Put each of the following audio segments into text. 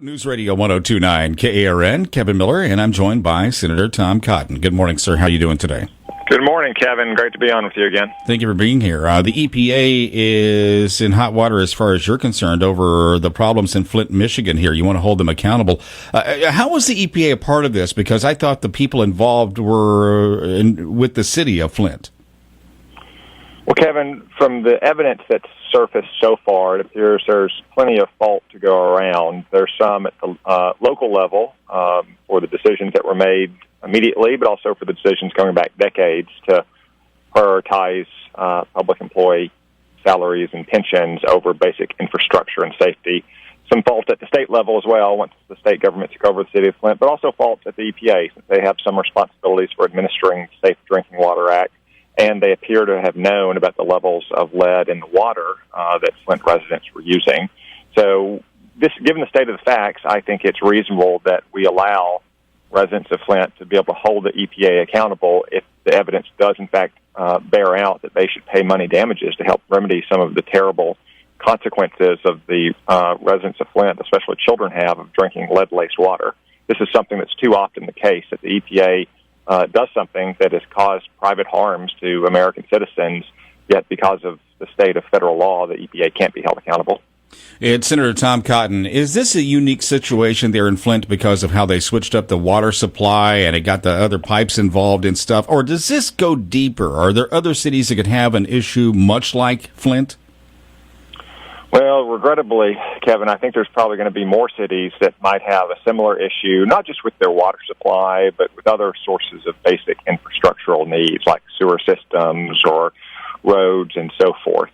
News Radio 102.9 KARN, Kevin Miller, and I'm joined by Senator Tom Cotton. Good morning, sir. How are you doing today? Good morning, Kevin. Great to be on with you again. Thank you for being here. The EPA is in hot water as far as you're concerned over the problems in Flint, Michigan here. You want to hold them accountable. How was the EPA a part of this? Because I thought the people involved were with the city of Flint. Well, Kevin, from the evidence that's surfaced so far, it appears there's plenty of fault to go around. There's some at the local level for the decisions that were made immediately, but also for the decisions going back decades to prioritize public employee salaries and pensions over basic infrastructure and safety. Some fault at the state level as well, once the state government took over the city of Flint, but also faults at the EPA, since they have some responsibilities for administering the Safe Drinking Water Act. And they appear to have known about the levels of lead in the water that Flint residents were using. So, given the state of the facts, I think it's reasonable that we allow residents of Flint to be able to hold the EPA accountable if the evidence does, in fact, bear out that they should pay money damages to help remedy some of the terrible consequences of the residents of Flint, especially children, have of drinking lead-laced water. This is something that's too often the case, that the EPA does something that has caused private harms to American citizens, yet because of the state of federal law, the EPA can't be held accountable. It's Senator Tom Cotton. Is this a unique situation there in Flint because of how they switched up the water supply and it got the other pipes involved and stuff? Or does this go deeper? Are there other cities that could have an issue much like Flint? Well, regrettably, Kevin, I think there's probably going to be more cities that might have a similar issue, not just with their water supply, but with other sources of basic infrastructural needs like sewer systems or roads and so forth.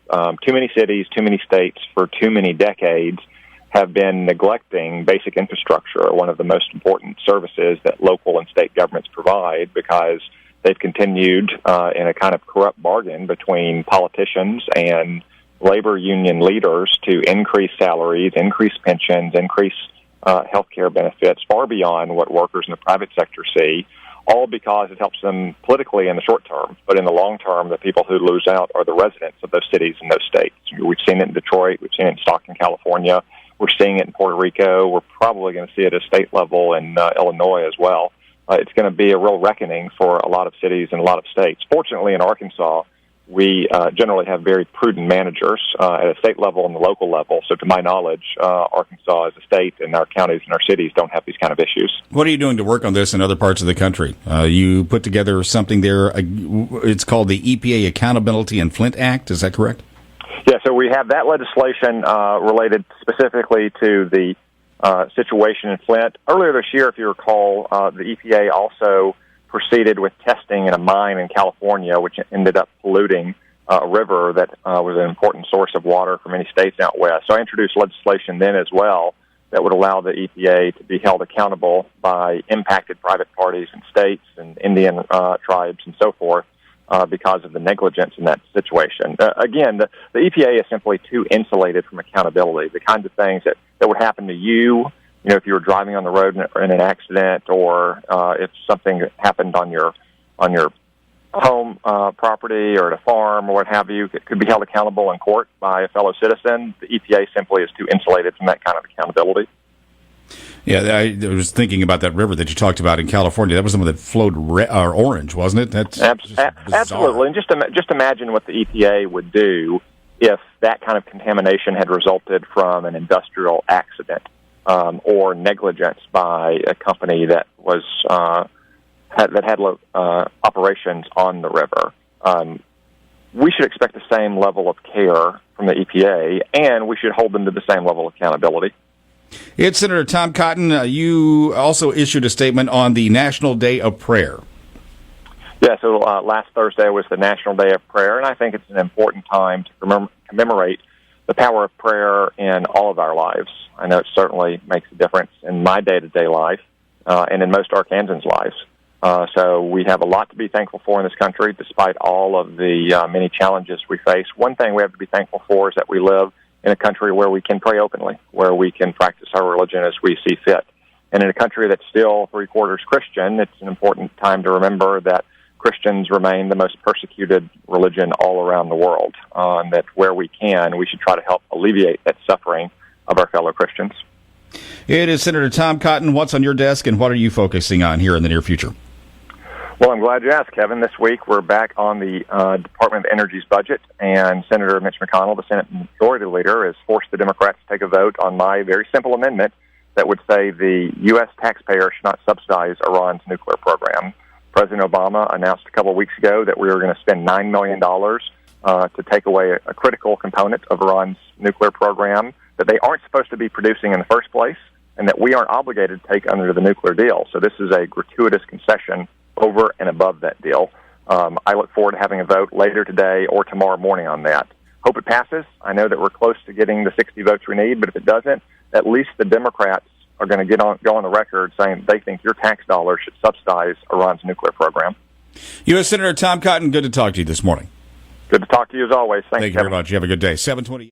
Too many cities, too many states for too many decades have been neglecting basic infrastructure, one of the most important services that local and state governments provide, because they've continued in a kind of corrupt bargain between politicians and labor union leaders to increase salaries, increase pensions, increase health care benefits far beyond what workers in the private sector see, all because it helps them politically in the short term. But in the long term, the people who lose out are the residents of those cities and those states. We've seen it in Detroit. We've seen it in Stockton, California. We're seeing it in Puerto Rico. We're probably going to see it at state level in Illinois as well. It's going to be a real reckoning for a lot of cities and a lot of states. Fortunately, in Arkansas, we generally have very prudent managers at a state level and the local level. So to my knowledge, Arkansas as a state and our counties and our cities don't have these kind of issues. What are you doing to work on this in other parts of the country? You put together something there. It's called the EPA Accountability in Flint Act. Is that correct? Yeah, so we have that legislation related specifically to the situation in Flint. Earlier this year, if you recall, the EPA also proceeded with testing in a mine in California, which ended up polluting a river that was an important source of water for many states out west. So I introduced legislation then as well that would allow the EPA to be held accountable by impacted private parties and states and Indian tribes and so forth because of the negligence in that situation. Again, the EPA is simply too insulated from accountability. The kinds of things that would happen to you, if you were driving on the road in an accident, or if something happened on your home property or at a farm or what have you, it could be held accountable in court by a fellow citizen. The EPA simply is too insulated from that kind of accountability. Yeah, I was thinking about that river that you talked about in California. That was the one that flowed orange, wasn't it? That's absolutely. And just imagine what the EPA would do if that kind of contamination had resulted from an industrial accident. Or negligence by a company that was had operations on the river. We should expect the same level of care from the EPA, and we should hold them to the same level of accountability. It's Senator Tom Cotton. You also issued a statement on the National Day of Prayer. Yeah, so last Thursday was the National Day of Prayer, and I think it's an important time to commemorate the power of prayer in all of our lives. I know it certainly makes a difference in my day-to-day life and in most Arkansans' lives. So we have a lot to be thankful for in this country, despite all of the many challenges we face. One thing we have to be thankful for is that we live in a country where we can pray openly, where we can practice our religion as we see fit. And in a country that's still three-quarters Christian, it's an important time to remember that Christians remain the most persecuted religion all around the world, and that where we can, we should try to help alleviate that suffering of our fellow Christians. It is Senator Tom Cotton. What's on your desk, and what are you focusing on here in the near future? Well, I'm glad you asked, Kevin. This week, we're back on the Department of Energy's budget, and Senator Mitch McConnell, the Senate Majority Leader, has forced the Democrats to take a vote on my very simple amendment that would say the U.S. taxpayer should not subsidize Iran's nuclear program. President Obama announced a couple of weeks ago that we were going to spend $9 million to take away a critical component of Iran's nuclear program that they aren't supposed to be producing in the first place, and that we aren't obligated to take under the nuclear deal. So this is a gratuitous concession over and above that deal. I look forward to having a vote later today or tomorrow morning on that. Hope it passes. I know that we're close to getting the 60 votes we need, but if it doesn't, at least the Democrats are going to go on the record saying they think your tax dollars should subsidize Iran's nuclear program. U.S. Senator Tom Cotton, good to talk to you this morning. Good to talk to you as always. Thank you very much. You have a good day. 7:20.